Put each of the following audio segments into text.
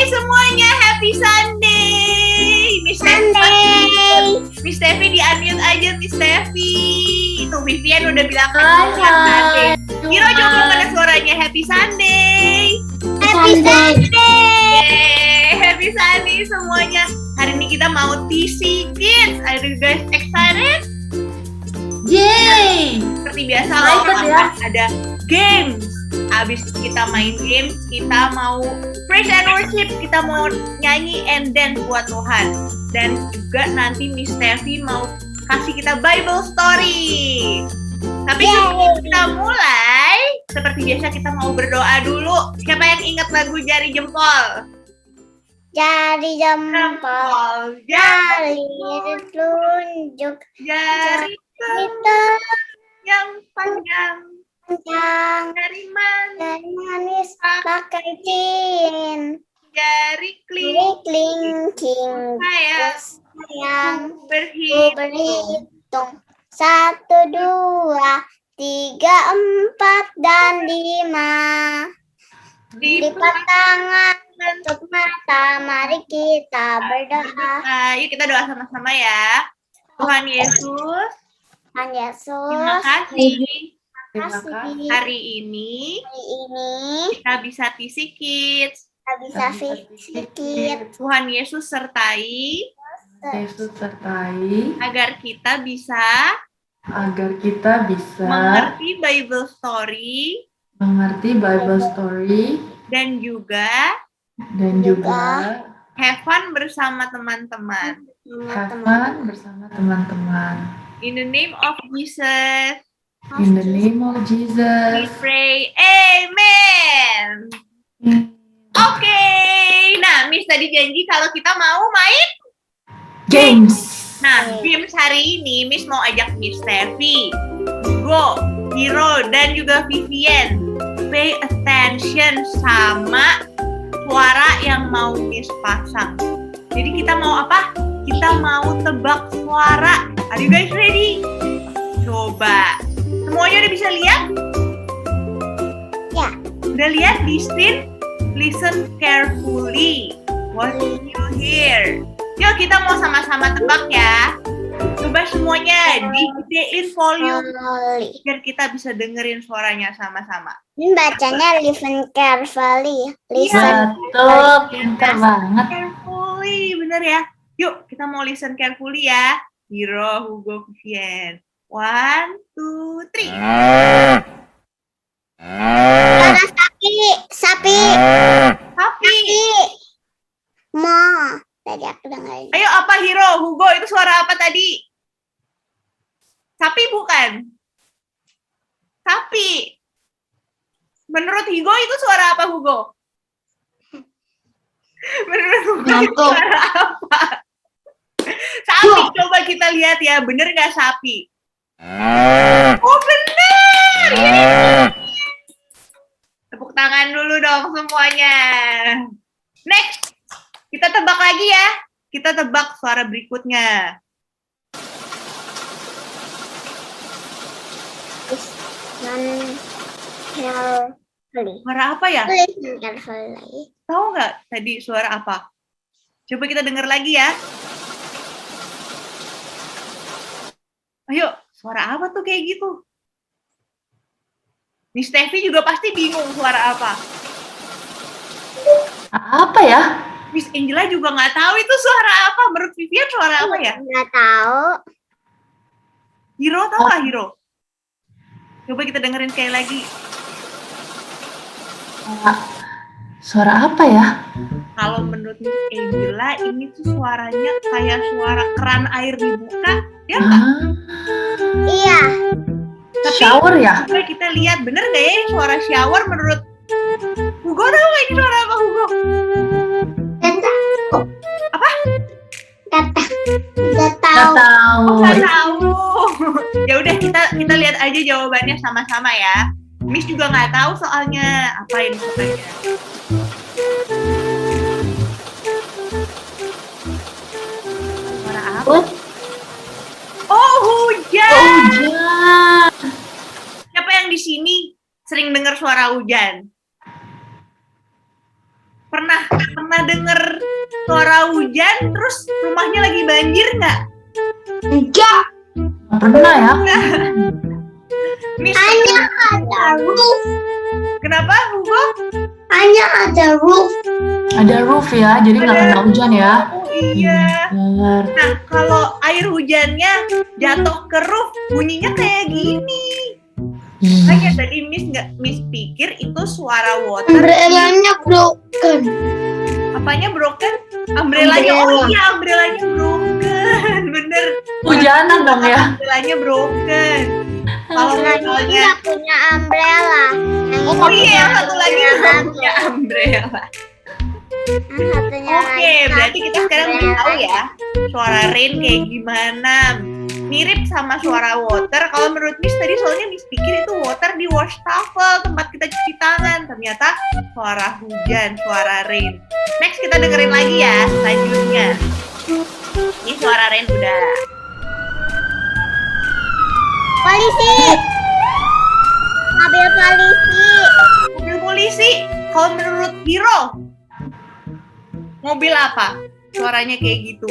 semuanya, happy Sunday. Miss Steffi di-unmute aja, Miss Steffi. Tuh Vivian udah bilang Hai. Hiro coba mana suaranya, happy Sunday. Happy Sunday. Happy Sunday semuanya. Hari ini kita mau TC Kids. Are you guys excited? Yay! Seperti biasa loh, ada games. Abis kita main games, kita mau praise and worship, kita mau nyanyi and dance buat Tuhan. Dan juga nanti Miss Steffi mau kasih kita Bible story. Tapi sebelum kita mulai, seperti biasa kita mau berdoa dulu. Siapa yang ingat lagu Jari Jempol? Jari jempol, jari telunjuk, Jari kita yang panjang, panjang, jari manis pakai cincin, jari kling, kelingking, sayang berhitung 1, 2, 3, 4, dan 5. Lipat tangan, tutup mata, mari kita berdoa. Yuk kita doa sama-sama ya. Tuhan Yesus, terima kasih hari ini kita bisa TC Kids. Tuhan Yesus sertai agar kita bisa mengerti Bible story dan juga have fun bersama teman-teman. In the name of Jesus. We pray. Amen. Oke. Nah, Miss tadi janji kalau kita mau main games. Nah, games hari ini Miss mau ajak Miss Steffi, Hugo, Hiro, dan juga Vivian pay attention sama suara yang mau Miss pasang. Jadi kita mau apa? Kita mau tebak suara. Are you guys ready? Coba. Semuanya udah bisa lihat? Ya. Udah lihat di screen? Listen carefully. What do you hear? Yuk kita mau sama-sama tebak ya. Coba semuanya digedein volume biar kita bisa dengerin suaranya sama-sama. Ini bacanya listen carefully. Betul, pintar banget. Carefully, bener ya. Yuk kita mau listen carefully ya. Hiro, Hugo, Vivian. 1, 2, 3. Sapi. Mo. Tadi aku dengerin. Ayo apa Hiro, Hugo, itu suara apa tadi? Sapi bukan? Sapi. Menurut Hugo itu suara apa, Hugo? Menurut Hugo itu suara apa? Sapi, coba kita lihat ya, bener nggak sapi? Oh bener! Tepuk tangan dulu dong semuanya. Next, kita tebak lagi ya. Kita tebak suara berikutnya. Suara apa ya? Tahu nggak tadi suara apa? Coba kita dengar lagi ya. Ayo, suara apa tuh kayak gitu? Miss Steffi juga pasti bingung suara apa. Apa ya? Miss Angela juga nggak tahu itu suara apa. Menurut Vivian suara apa ya? Nggak tahu. Hiro tahu nggak Hiro? Coba kita dengerin sekali lagi. Suara apa ya? Kalau menurut Miss Angela ini tuh suaranya kayak suara keran air dibuka, ya nggak? Iya. Tapi, shower ya? Coba kita lihat bener nggak ya suara shower menurut Hugo, tahu nggak ini suara apa Hugo? Apa? Nggak tahu. Nggak tahu. Ya udah kita lihat aja jawabannya sama-sama ya. Miss juga nggak tahu soalnya apa ini suaranya. Suara apa? Oh hujan. Siapa yang di sini sering dengar suara hujan? Pernah pernah denger suara hujan terus rumahnya lagi banjir nggak? Enggak. Nggak pernah ya? Miss, Hanya ada roof. kenapa Hugo? Hanya ada roof. Ada roof ya, jadi nggak kena hujan ya. Oh iya. Bener. Nah, kalau air hujannya jatuh ke roof, bunyinya kayak gini. Makanya tadi Miss pikir itu suara water. Umbrellanya broken. Apanya broken? Umbrellanya. Oh Umbrella. iya, umbrellanya broken. Bener. Hujanan dong ya. Umbrellanya broken. Kalau Nah, ini misalnya, nggak punya umbrella. oh iya, yang satu lagi nggak punya umbrella. Yang satunya Oke, berarti kita sekarang udah tahu ya suara rain kayak gimana. Mirip sama suara water. Kalau menurut Miss tadi soalnya Miss pikir itu water di wastafel tempat kita cuci tangan. Ternyata suara hujan, suara rain. Next kita dengerin lagi ya selanjutnya. Ini suara rain udah. Polisi. Mobil polisi. Mobil polisi. Kalau menurut Hiro, mobil apa? Suaranya kayak gitu.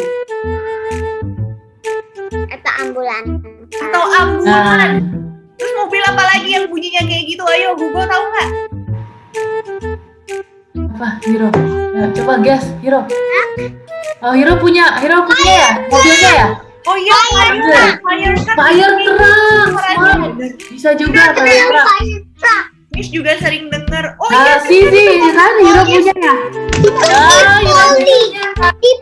Atau ambulans. Atau Nah, ambulan. Terus mobil apa lagi yang bunyinya kayak gitu? Ayo, Google tahu nggak? apa Hiro? Ya, coba guess Hiro. Oh Hiro punya ya mobilnya ya? Oh iya, fire truck. Fire truck. Suaranya. Wow, bisa juga fire truck. Miss juga sering denger. Oh Nah, iya, kan Hiro punya ya. Ah, Hiro Poli. punya.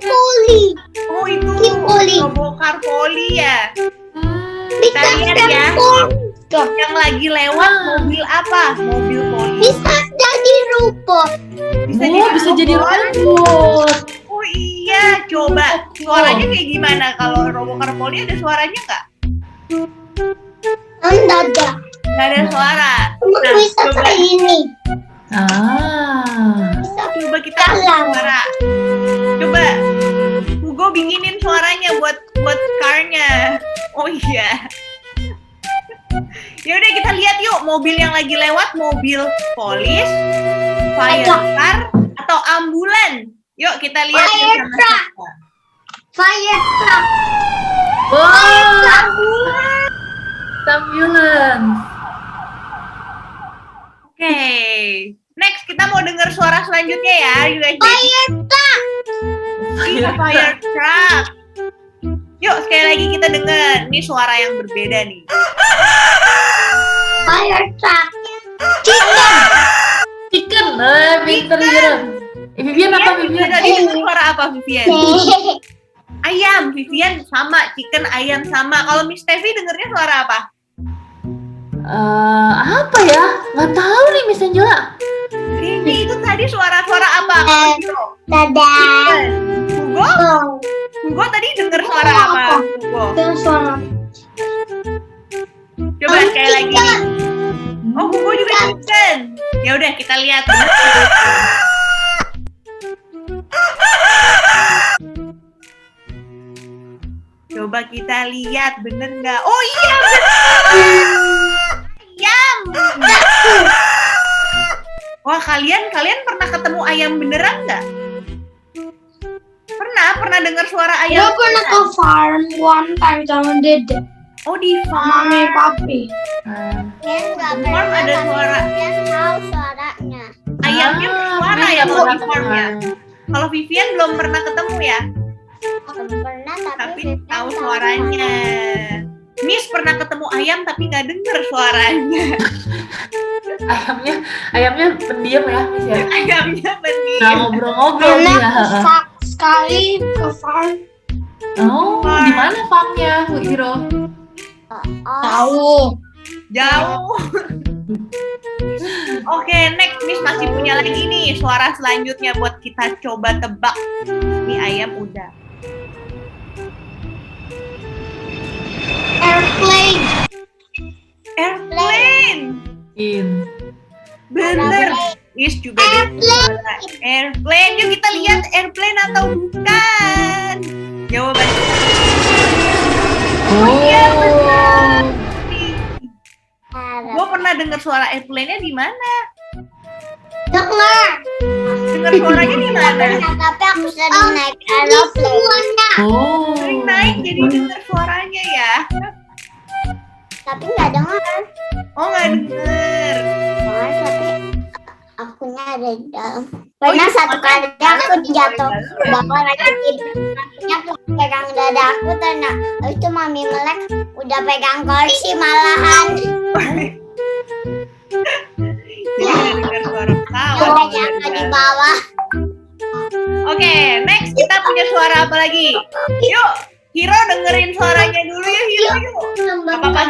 Poli. oh itu Poli. bongkar poli ya. Hmm, Kita lihat ya. Bisa Yang lagi lewat mobil apa? Mobil poli. jadi robot. bisa jadi robot. robot. Oh iya, coba suaranya kayak gimana? Kalau bongkar poli ada suaranya nggak? Enggak ada. Nggak ada suara. Cuma Nah, bisa coba, kayak ini. Ah, coba kita kasih suara. Coba Hugo bikinin suaranya buat car-nya. Oh iya. Ya udah kita lihat yuk mobil yang lagi lewat, mobil polis, fire car atau ambulan. Yuk kita lihat Fire sama truck. sama. Fire truck. wow, Ambulan. ambulance. Oke. Next kita mau dengar suara selanjutnya ya. You guys ready? Fire truck. Iya, fire truck. Yuk sekali lagi kita dengar. Ini suara yang berbeda nih. Fire truck. Chicken, pinter Hiro. Vivian apa Vivian? Tadi dengar suara apa Vivian? Ayam, Vivian sama, chicken ayam sama. Kalau Miss Tevi dengernya suara apa? Apa ya? Nggak tahu nih Miss Angela. Ini itu tadi suara-suara apa? Hugo? Dadah. Hugo? Hugo tadi denger suara apa? Hugo? Itu suara. Coba sekali lagi. Oh, Hugo juga chicken. Ya udah kita lihat. Coba kita lihat bener nggak? Oh iya bener. Ayam. Wah kalian pernah ketemu ayam beneran nggak? Pernah dengar suara Gue ayam? pernah ke farm one time sama Dede. Oh di Sama Mami Papi. Farm ada suara. Yang tahu suaranya. Ayamnya bersuara ya kalau di farmnya. Kalau Vivian belum pernah ketemu ya, Belum pernah tapi Vivian tahu suaranya. Miss pernah ketemu ayam tapi nggak denger suaranya. Ayamnya pendiam ya Miss ya. Ayamnya Nggak pendiam. ngobrol-ngobrol Karena dia. besar sekali ke farm. Oh, di mana farmnya Hiro? Tahu. Jauh. Oke, next Miss masih punya lagi nih suara selanjutnya buat kita coba tebak. Ini ayam udah. Airplane. Airplane. Bener. Miss juga dengar suara airplane. Yuk kita lihat airplane atau bukan. Jawabannya. Oh, iya benar. Gue pernah dengar suara airplane-nya di mana? Dengar. Dengar suaranya di mana? Tapi aku sering naik aeroplane. Oh. Sering naik jadi dengar suaranya ya. Tapi nggak dengar. Oh nggak denger. Dengar tapi akunya ada di dalam. Pernah satu kali aku jatuh ke bawah lagi tidur. Akunya pegang dada aku karena itu mami melek udah pegang kursi malahan. Jadi nggak dengar suara pesawat. Udah jatuh di bawah. Oke, next kita punya suara apa lagi? Yuk, Hiro dengerin suaranya dulu ya Hiro yuk. Gak apa-apa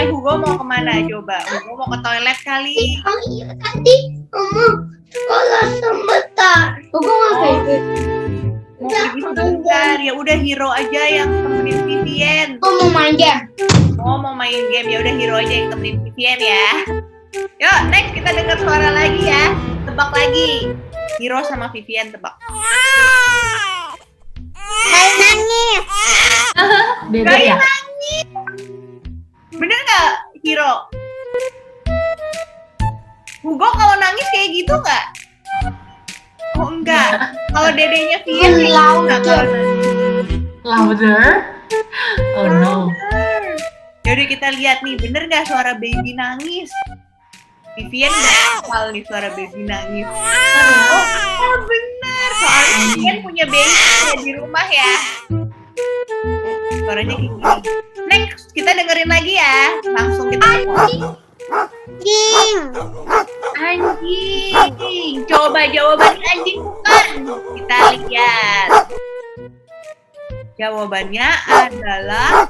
Hugo mau kemana coba? Hugo mau ke toilet kali. Oh iya tadi kamu sekolah sebentar. Aku ngapain? Mau pergi sebentar. Ya udah Hiro aja yang temenin Vivian. Aku mau main game. Oh mau main game ya udah Hiro aja yang temenin Vivian ya. Yuk next kita dengar suara lagi ya. Tebak lagi. Hiro sama Vivian tebak. Kayak nangis. Beda Kayak ya? nangis. Bener nggak Hiro? Hugo kalau nangis kayak gitu nggak? Oh enggak. Kalau dedenya Vivian kayak gitu nggak kalau nangis? Louder? Oh no. Yaudah kita lihat nih, bener nggak suara baby nangis? Vivian nggak hafal nih suara baby nangis. Oh bener, soalnya Vivian punya baby di rumah ya. Suaranya kayak gini. Next, kita dengerin lagi ya. Langsung kita Anjing. Anjing. Coba jawabannya anjing bukan. Kita lihat. Jawabannya adalah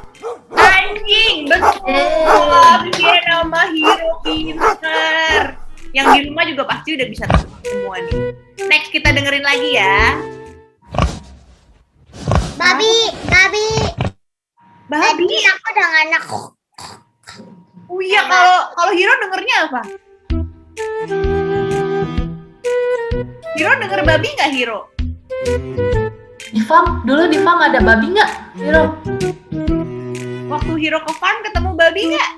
anjing. Betul. Vivian sama Hiro pinter. Yang di rumah juga pasti udah bisa tebak semua nih. Next kita dengerin lagi ya. Babi. Babi. Tadi aku dengan anak. Oh iya, kalau Hiro dengernya apa? Hiro denger babi nggak Hiro? Dulu di farm ada babi nggak, Hiro? Waktu Hiro ke farm ketemu babi nggak?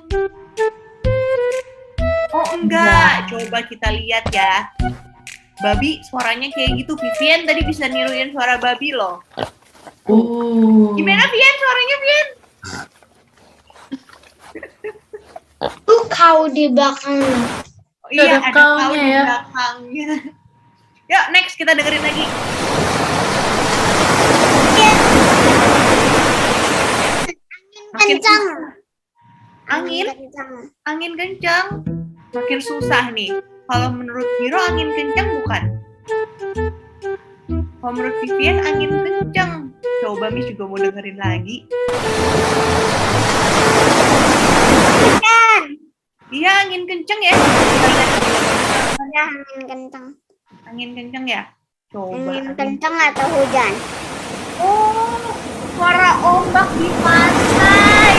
Oh enggak, coba kita lihat ya. Babi suaranya kayak gitu. Vivian tadi bisa niruin suara babi loh. Gimana Vian suaranya Vian? Tuh kau di belakangnya. Oh, iya Ada ada kau kaunya di ya. belakangnya. Yuk next kita dengerin lagi. Kencang. Angin kencang. Makin susah nih. Kalau menurut Hiro angin kencang bukan? Kalau menurut Vivian angin kencang. Coba Miss juga mau dengerin lagi. Iya angin kencang ya. Ya, angin kencang. Angin kencang ya. Coba. Angin kencang atau hujan? Oh, suara ombak di pantai.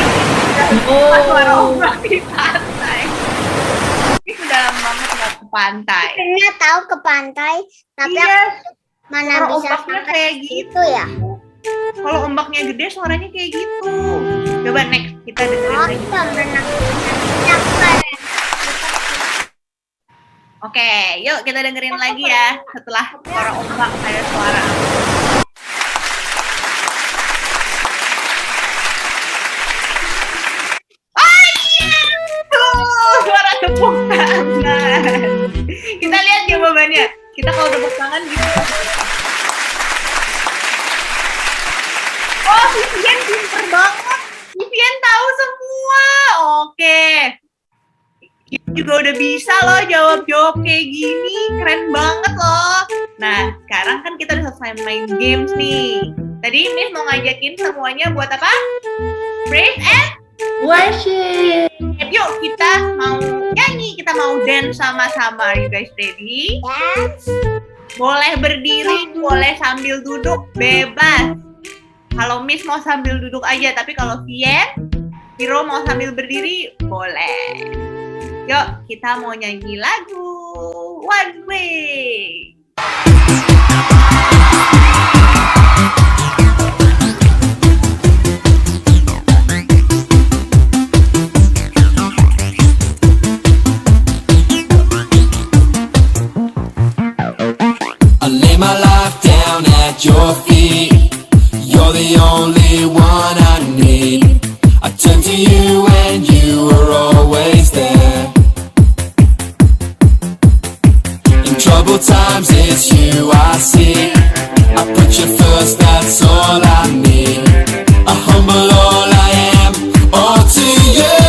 Oh. Suara ombak di pantai. Ini sudah lama banget nggak ke pantai. Pernah tahu ke pantai, tapi Iya, aku mana suara bisa ombaknya sampai kayak gitu gitu ya? Kalau ombaknya gede suaranya kayak gitu. Coba next kita dengerin Oh, lagi. itu berenang. Jangan. Oke, yuk kita dengerin lagi ya. Setelah suara ombak ada suara. Oh iya, tuh suara tepuk tangan. Kita lihat jawabannya. Kita kalau tepuk tangan gitu. Oh, Vivian pinter banget. Vivian tahu semua. Oke. Kita juga udah bisa loh jawab-jawab kayak gini. Keren banget loh. Nah, sekarang kan kita udah selesai main games nih. Tadi Miss mau ngajakin semuanya buat apa? Praise and Worship. yuk kita mau nyanyi, kita mau dance sama-sama. Are you guys ready? Yes. Boleh berdiri, boleh sambil duduk, bebas. Kalau Miss mau sambil duduk aja, tapi kalau Vian, Hiro mau sambil berdiri, boleh. Yuk, kita mau nyanyi lagu One Way. at your feet. You're the only one I need. I turn to you and you are always there. In troubled times it's you I see. I put you first, that's all I need. I humble all I am, all to you.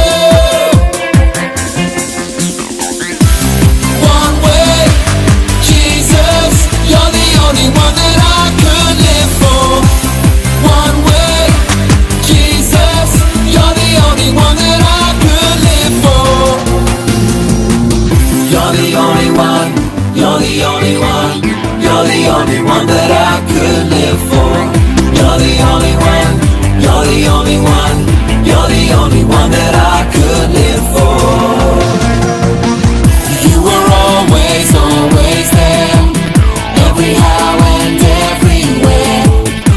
One way, Jesus, you're the only one that I could live for. One way, Jesus, you're the only one that I could live for. You're the only one, you're the only one, you're the only one that I could live for. You're the only one, you're the only one, you're the only one that I could live for. You were always, always there, every how and everywhere.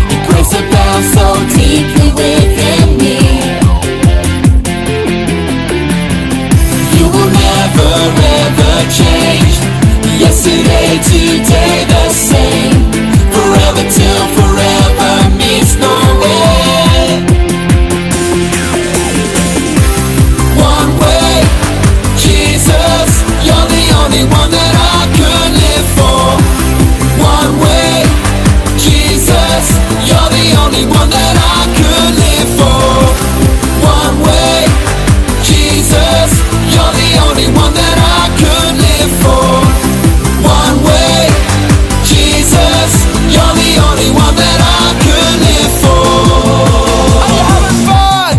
Your grace abounds so deeply within me. You will never ever change. Yesterday, today, the same. Forever till forever meets no end. One way, Jesus, you're the only one that I could live for. One way, Jesus, you're the only one that I could live for. One way, Jesus, you're the only one that I could live for. One way, Jesus, you're the only one that I could live for. Are you having fun?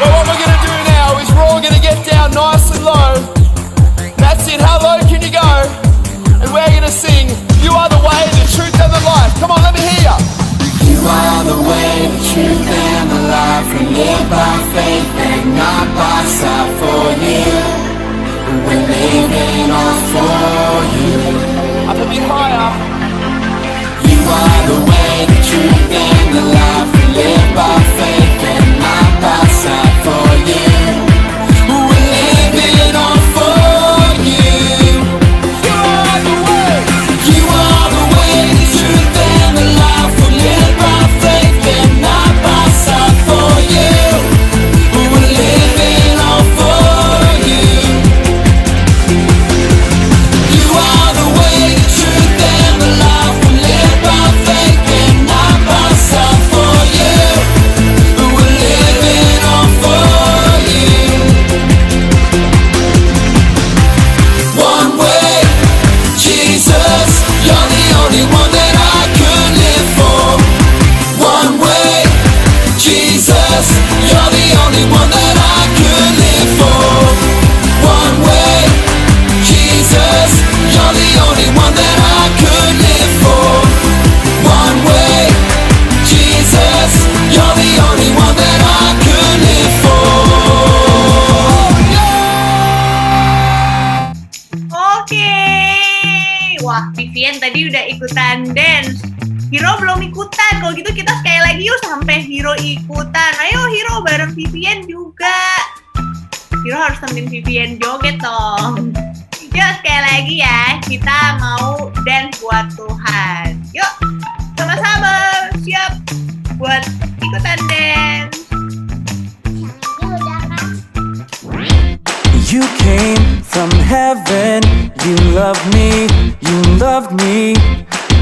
Well, what we're gonna do now is we're all gonna get down nice and low. That's it, how low can you go? And we're gonna sing, you are the way, the truth and the life. Come on, let me hear ya. You are the way, the truth and the life. We live by faith and not by sight. For you, we're living all for you. Up a bit higher. You are the way, the truth and the life. We live by faith and not by sight. For you, we're living all for you. You are the way. You are the way, the truth and the life. We live by faith and not by sight. For you, we're living all for you. You are the way, the truth and the life. We live by faith and not by sight. For you, we're living all for you. One way, Jesus, you're the only one that I could live for. One way, Jesus, you're the only one that I could live for. One way, Jesus, you're the only one that I could live for. One way, Jesus, you're the only one that I could live for. Oke. Wah, Vivian tadi udah ikutan dance. Hiro belum ikutan. Kalau gitu kita sekali lagi yuk sampai Hiro ikutan. Ayo Hiro bareng Vivian juga. Hiro harus temenin Vivian joget dong. Yuk sekali lagi ya. Kita mau dance buat Tuhan. Yuk sama-sama siap buat ikutan dance. Ini udah kan? You came from heaven, you loved me,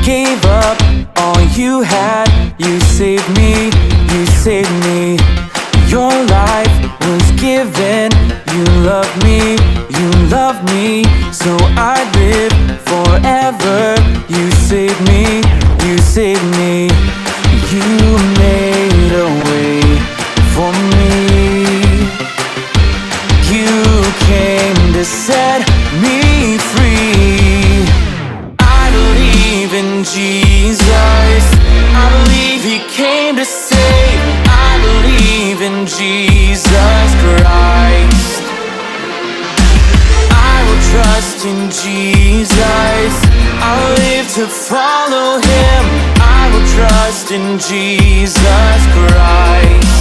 gave up all you had, you saved me, your life was given, you loved me, so I'd live forever, you saved me, you made a way for me. You came to set me free. I believe in Jesus. I believe He came to save. I believe in Jesus Christ. I will trust in Jesus. I'll live to follow Him. I will trust in Jesus Christ.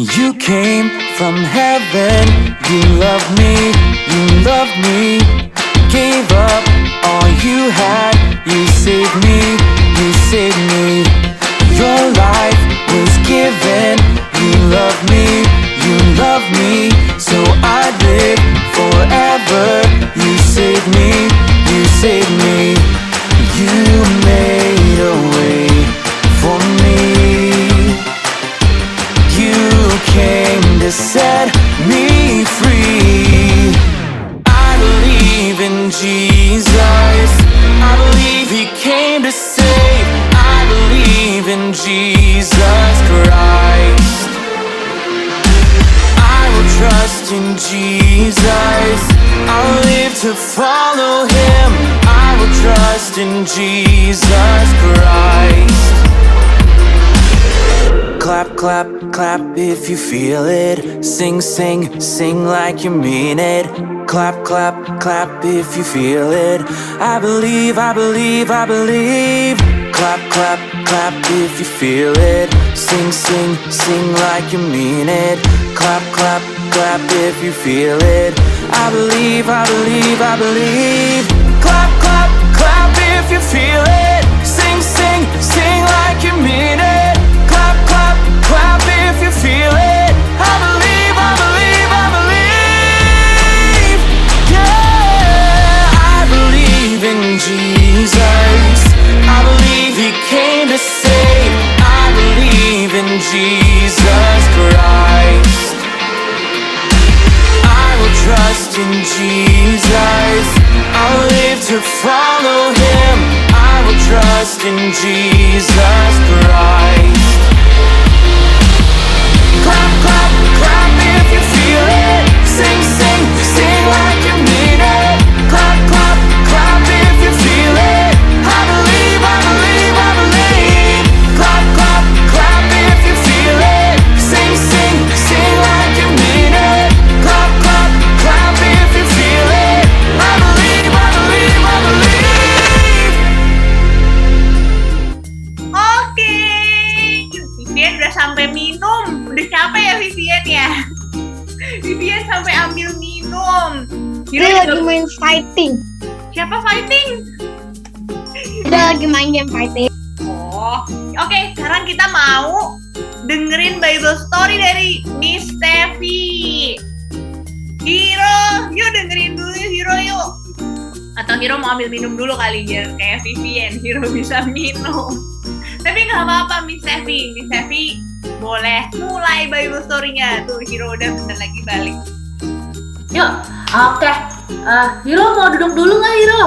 You came from heaven, you loved me, gave up all you Jesus. I believe he came to save. I believe in Jesus Christ. I will trust in Jesus. I'll live to follow him. I will trust in Jesus Christ. Clap, clap, clap if you feel it. Sing, sing, sing like you mean it. Clap, clap, clap if you feel it. I believe, I believe, I believe. Clap, clap, clap if you feel it. Sing, sing, sing like you mean it. Clap, clap, clap if you feel it. I believe, I believe, I believe. Clap, clap, clap if you feel it. Sing, sing, sing like you mean it. Clap, clap, clap if you feel it. I believe, I believe, I believe. Yeah, I believe in Jesus. I believe he came to save. I believe in Jesus Christ. I will trust in Jesus. I'll live to follow him. I will trust in Jesus Christ. Clap, clap, clap if you feel it. Sing, sing, sing like you mean it. Clap, clap, clap if you feel it. I believe, I believe, I believe. Clap, clap, clap if you feel it. Sing, sing, sing like you mean it. Clap, clap, clap if you feel it. I believe, I believe, I believe. Oke, Vivian udah sampai minum. Udah capek ya Vivian ya? Vivian sampai ambil minum. Hiro Dia lagi juga- main fighting. Siapa fighting? Dia lagi main game fighting. Oh, oke. Sekarang kita mau dengerin Bible story dari Miss Steffi. Hiro, yuk dengerin dulu Hiro yuk. Atau Hiro mau ambil minum dulu kali biar kayak Vivian, Hiro bisa minum. Tapi nggak apa-apa Miss Steffi. Miss Steffi boleh mulai Bible story-nya. Tuh Hiro udah bentar lagi balik. Yuk, oke. Hiro mau duduk dulu nggak Hiro?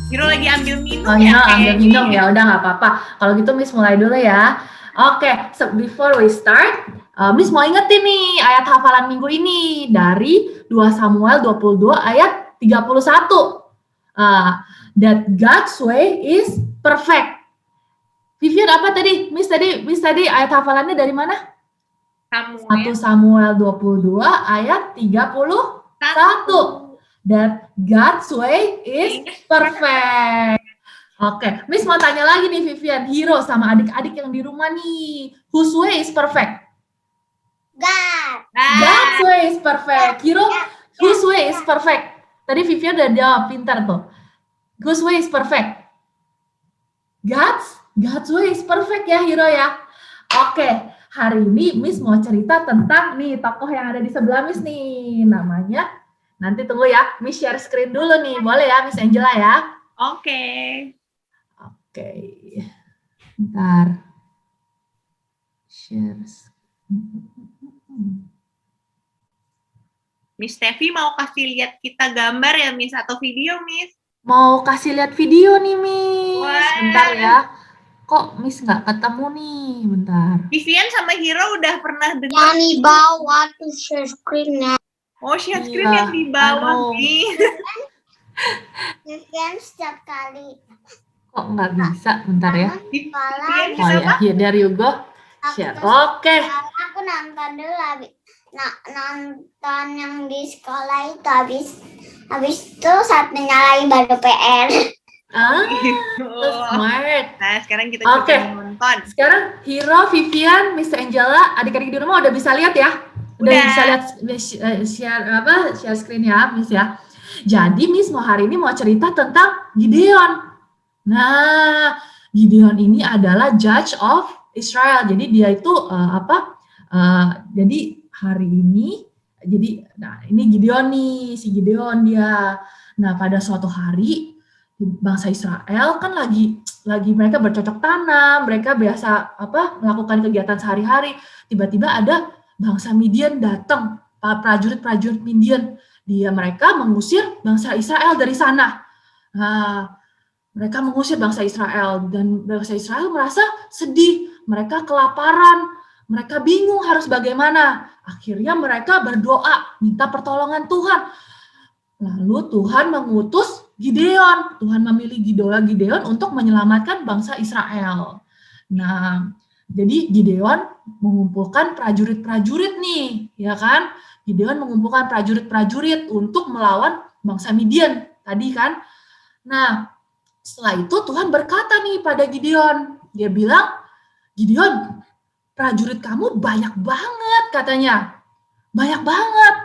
Hiro lagi ambil minum Oh ya. ya, ambil kayaknya. minum ya, udah nggak apa-apa. Kalau gitu Miss mulai dulu ya. Oke, so before we start, Miss mau ingetin nih ayat hafalan minggu ini dari 2 Samuel 22 ayat 31. That God's way is perfect. Vivian apa tadi? Miss tadi ayat hafalannya dari mana? 1 Samuel Samuel 22 ayat 31. That God's way is perfect. Oke, Miss mau tanya lagi nih Vivian, Hiro sama adik-adik yang di rumah nih. Whose way is perfect? God. God's way is perfect. Hiro, whose way is perfect? Tadi Vivian udah jawab pintar tuh. Whose way is perfect? God's way is perfect ya Hiro ya. Oke, hari ini Miss mau cerita tentang nih tokoh yang ada di sebelah Miss nih. Namanya, nanti tunggu ya, Miss share screen dulu nih. Boleh ya Miss Angela ya? Oke. Oke, bentar. Share screen. Miss Steffi mau kasih lihat kita gambar ya Miss atau video Miss? Mau kasih lihat video nih Miss. Wah. Bentar ya. Kok Miss nggak ketemu nih? Bentar. Vivian sama Hiro udah pernah dengar. Yang di bawah tuh share screen-nya. Oh, share screen Iya, yang di bawah aduh. nih. Vivian setiap kali. Kok nggak bisa? Bentar ya. Vivian Oh ya, kenapa? here there you go. Share. Oke. Aku nonton dulu nonton yang di sekolah itu habis itu satunya lagi baru PR. So smart. Nah, sekarang kita Oke. coba nonton. Sekarang Hiro, Vivian, Miss Angela, adik-adik di rumah udah bisa lihat ya? Udah Udah. bisa lihat share screen ya, Miss ya. Jadi Miss mau hari ini mau cerita tentang Gideon. Nah, Gideon ini adalah Judge of Israel. Jadi dia itu jadi hari ini ini Gideon nih, si Gideon dia. Nah, pada suatu hari bangsa Israel kan lagi mereka bercocok tanam, mereka biasa melakukan kegiatan sehari-hari. Tiba-tiba ada bangsa Midian datang, prajurit Midian. Mereka mengusir bangsa Israel dari sana. Nah, mereka mengusir bangsa Israel dan bangsa Israel merasa sedih, mereka kelaparan, mereka bingung harus bagaimana. Akhirnya mereka berdoa, minta pertolongan Tuhan. Lalu Tuhan mengutus Gideon. Tuhan memilih Gideon untuk menyelamatkan bangsa Israel. Nah, jadi Gideon mengumpulkan prajurit-prajurit nih, ya kan? Gideon mengumpulkan prajurit-prajurit untuk melawan bangsa Midian tadi kan. Nah, setelah itu Tuhan berkata nih pada Gideon, dia bilang, Gideon, prajurit kamu banyak banget katanya, banyak banget.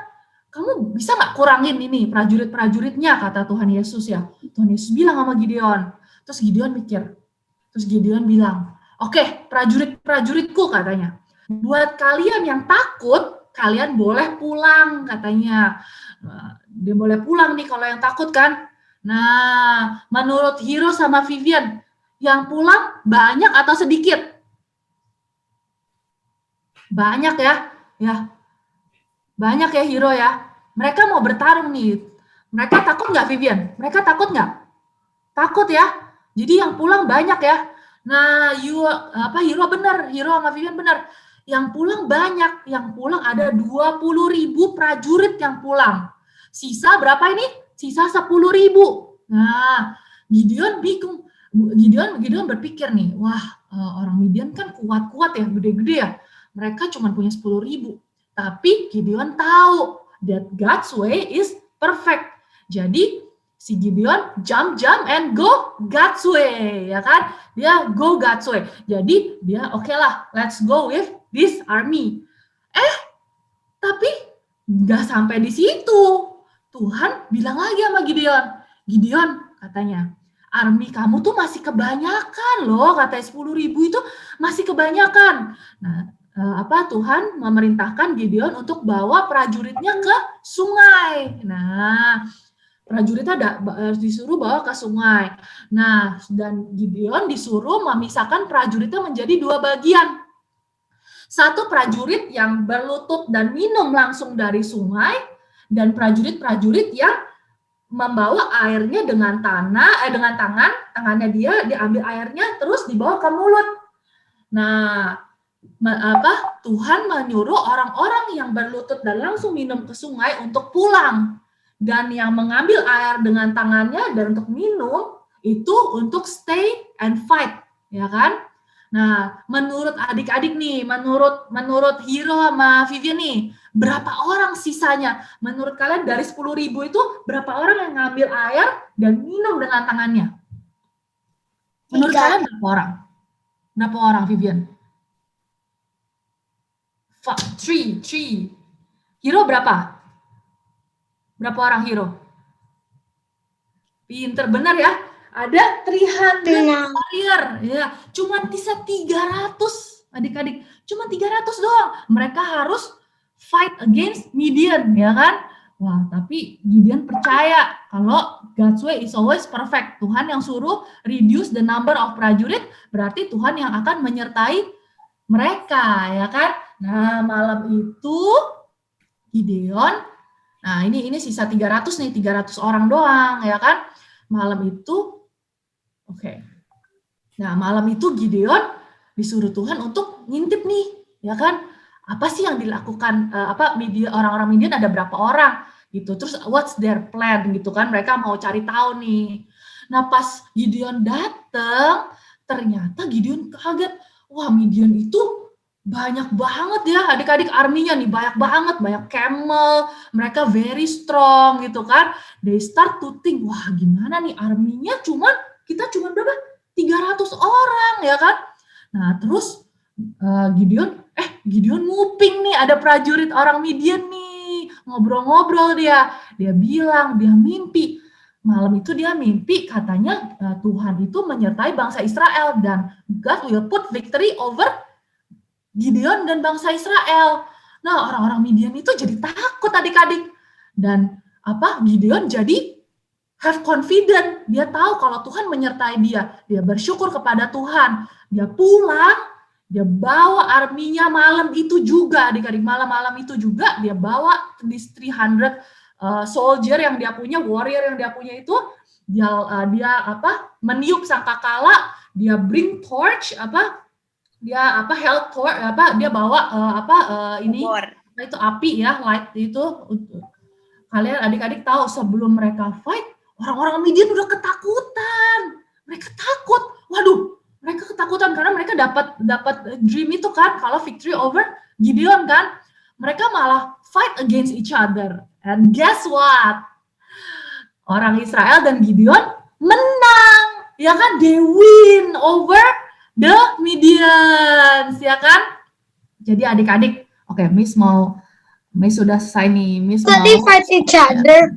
Kamu bisa nggak kurangin ini prajurit-prajuritnya, kata Tuhan Yesus ya. Tuhan Yesus bilang sama Gideon. Terus Gideon mikir. Terus Gideon bilang, oke, prajurit-prajuritku katanya. Buat kalian yang takut, kalian boleh pulang katanya. Nah, dia boleh pulang nih kalau yang takut kan. Nah, menurut Hiro sama Vivian, yang pulang banyak atau sedikit? Banyak ya. Ya. Banyak ya Hiro ya. Mereka mau bertarung nih. Mereka takut nggak Vivian? Mereka takut nggak? Takut ya. Jadi yang pulang banyak ya. Nah, Hiro benar, Hiro sama Vivian benar. Yang pulang banyak, yang pulang ada 20.000 prajurit yang pulang. Sisa berapa ini? Sisa 10.000. Nah, Gideon bingung. Gideon berpikir nih, wah orang Midian kan kuat-kuat ya, gede-gede ya. Mereka cuma punya 10.000. Tapi Gideon tahu that God's way is perfect. Jadi si Gideon jump and go God's way, ya kan? Dia go God's way. Jadi dia oke lah, let's go with this army. Tapi nggak sampai di situ. Tuhan bilang lagi sama Gideon, Gideon katanya, army kamu tuh masih kebanyakan loh, katanya 10.000 itu masih kebanyakan. Nah, Tuhan memerintahkan Gideon untuk bawa prajuritnya ke sungai. Nah, prajuritnya disuruh bawa ke sungai. Nah, dan Gideon disuruh memisahkan prajuritnya menjadi 2 bagian. Satu prajurit yang berlutut dan minum langsung dari sungai, dan prajurit-prajurit yang membawa airnya dengan tangannya dia diambil airnya terus dibawa ke mulut. Nah, Tuhan menyuruh orang-orang yang berlutut dan langsung minum ke sungai untuk pulang, dan yang mengambil air dengan tangannya dan untuk minum itu untuk stay and fight, ya kan? Nah, menurut adik-adik nih, menurut Hiro sama Vivian nih, berapa orang sisanya? Menurut kalian dari 10.000 itu berapa orang yang ngambil air dan minum dengan tangannya? Menurut kalian berapa orang? Berapa orang, Vivian? 3. Hiro berapa? Berapa orang Hiro? Pinter, benar ya? Ada 300 warrior, ya. Cuma bisa 300, adik-adik. Cuma 300 doang. Mereka harus fight against Midian, ya kan? Wah, tapi Gideon percaya kalau God's way is always perfect. Tuhan yang suruh reduce the number of prajurit, berarti Tuhan yang akan menyertai mereka, ya kan? Nah, malam itu Gideon, nah ini sisa 300 nih, 300 orang doang, ya kan? Malam itu, oke. Nah, malam itu Gideon disuruh Tuhan untuk ngintip nih, ya kan? Apa sih yang dilakukan, orang-orang Midian ada berapa orang, gitu. Terus what's their plan, gitu kan? Mereka mau cari tahu nih. Nah, pas Gideon datang, ternyata Gideon kaget. Wah, Midian itu banyak banget ya, adik-adik, arminya nih banyak banget, banyak camel, mereka very strong gitu kan. They start to think, wah gimana nih arminya kita cuma berapa? 300 orang ya kan. Nah terus Gideon nguping nih, ada prajurit orang Midian nih, ngobrol-ngobrol dia bilang, dia mimpi. Malam itu dia mimpi katanya Tuhan itu menyertai bangsa Israel dan God will put victory over Gideon dan bangsa Israel. Nah, orang-orang Midian itu jadi takut adik-adik. Dan Gideon jadi have confidence. Dia tahu kalau Tuhan menyertai dia. Dia bersyukur kepada Tuhan. Dia pulang, dia bawa arminya malam itu juga, adik-adik. Malam-malam itu juga dia bawa these 300 soldier yang dia punya, warrior yang dia punya itu. dia meniup sangkakala, dia bring torch dia held torch dia bawa ini Obor. itu api ya, light itu. Kalian adik-adik tahu sebelum mereka fight, orang-orang Midian udah ketakutan. Mereka takut. Waduh, mereka ketakutan karena mereka dapat dream itu kan, kalau victory over Gideon kan. Mereka malah fight against each other. And guess what? Orang Israel dan Gideon menang. Ya kan? They win over the Midians, ya kan? Jadi adik-adik, oke, Miss sudah selesai nih. Miss mau fight each other.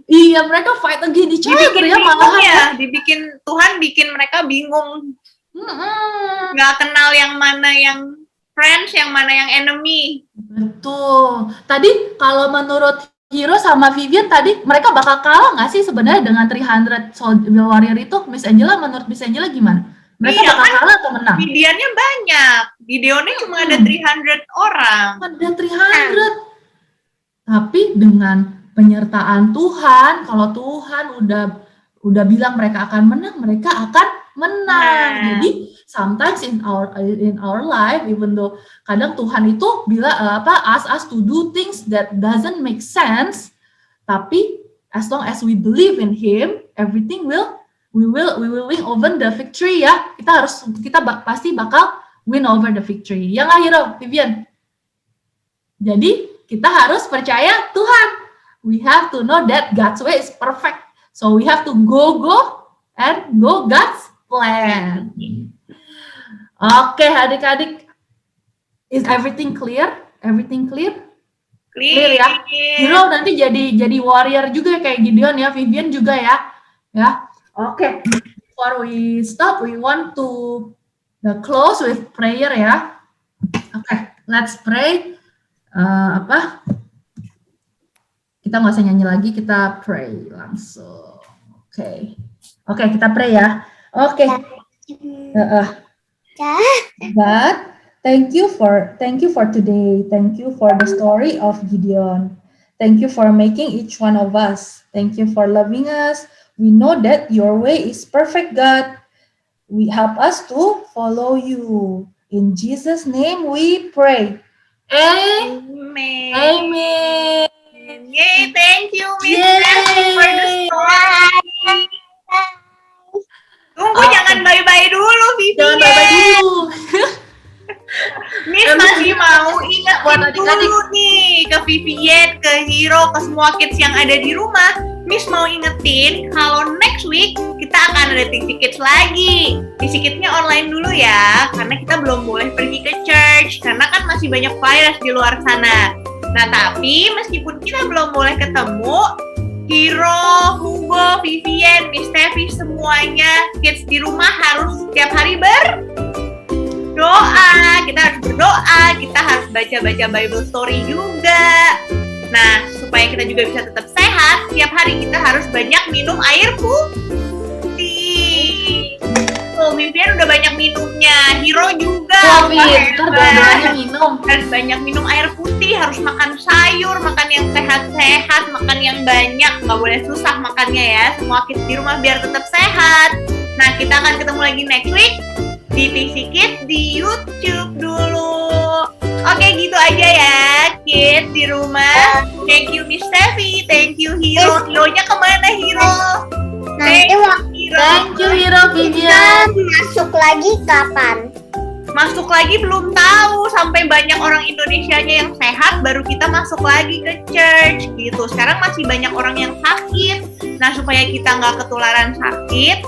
Iya, mereka fight against each other ya, malahan. Tuhan bikin mereka bingung. Nggak kenal yang mana yang friends, yang mana yang enemy. Betul. Tadi kalau menurut Hiro sama Vivian tadi, mereka bakal kalah nggak sih sebenarnya dengan 300 warrior itu? Menurut Miss Angela gimana? Mereka Iya, bakal kalah atau menang? Midiannya banyak. Gideonnya cuma ada 300 orang. Ada 300. Tapi dengan penyertaan Tuhan, kalau Tuhan udah bilang mereka akan menang, mereka akan menang. Jadi sometimes in our life, even though kadang Tuhan itu ask us to do things that doesn't make sense, tapi as long as we believe in Him, everything we will win over the victory ya. Kita pasti bakal win over the victory. Ya nggak, Hiro, Vivian? Jadi kita harus percaya Tuhan. We have to know that God's way is perfect. So we have to go and go God's plan. Oke, adik-adik, is everything clear? Everything clear? Clear ya. Hiro nanti jadi warrior juga kayak Gideon ya, Vivian juga ya. Ya. Oke. Before we stop, we want to close with prayer ya. Oke, let's pray. Kita nggak usah nyanyi lagi, kita pray langsung. Oke, kita pray ya. Oke. God, thank you for today. Thank you for the story of Gideon. Thank you for making each one of us. Thank you for loving us. We know that your way is perfect, God. We help us to follow you. In Jesus' name we pray. Amen. Amen. Yay, thank you, Miss Yay. Nancy, for the story. Tunggu, jangan bye-bye dulu, Vivian. Jangan bye-bye dulu. Miss masih mau ingetin dulu nih ke Vivian, ke Hiro, ke semua kids yang ada di rumah. Miss mau ingetin kalau next week kita akan ada TC Kids lagi. TC Kids-nya online dulu ya, karena kita belum boleh pergi ke church, karena kan masih banyak virus di luar sana. Nah, tapi meskipun kita belum boleh ketemu, Hiro, Hugo, Vivian, Miss Tevi, semuanya kids di rumah harus setiap hari berdoa. Kita harus berdoa, kita harus baca-baca Bible story juga. Nah, supaya kita juga bisa tetap sehat, setiap hari kita harus banyak minum air putih. Tuh, Vivian udah banyak minumnya, Hiro juga. Minum. Harus banyak minum air putih, harus makan sayur, makan yang sehat-sehat, makan yang banyak, nggak boleh susah makannya ya. Semua kids di rumah biar tetap sehat. Nah, kita akan ketemu lagi next week di TC Kids di YouTube dulu. Oke, gitu aja ya, kids di rumah. Thank you, Miss Tevi. Thank you, Hiro. Hiro-nya kemana, Hiro? Nanti waktu Thank you, Hiro, Vivian. masuk lagi kapan? Masuk lagi belum tahu, sampai banyak orang Indonesianya yang sehat baru kita masuk lagi ke church gitu. Sekarang masih banyak orang yang sakit. Nah, supaya kita nggak ketularan sakit,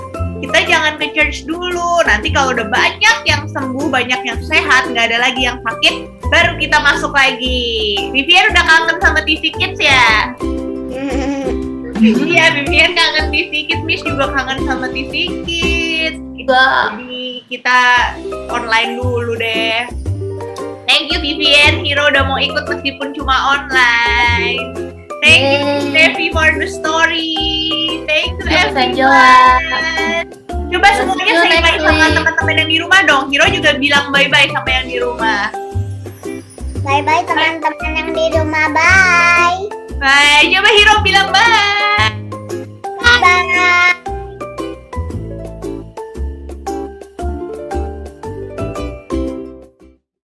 kita jangan ke church dulu. Nanti kalau udah banyak yang sembuh, banyak yang sehat, nggak ada lagi yang sakit, baru kita masuk lagi. Vivian udah kangen sama TV Kids ya? Iya, Vivian kangen TV Kids, Miss juga kangen sama TV Kids. Jadi kita online dulu deh. Thank you Vivian, Hiro udah mau ikut meskipun cuma online. Thank you Tevi for the story. Thank you everyone. Coba semuanya say bye sama teman-teman yang di rumah dong. Hiro juga bilang bye-bye sama yang di rumah. Bye-bye teman-teman yang di rumah, bye. Bye. Coba Hiro bilang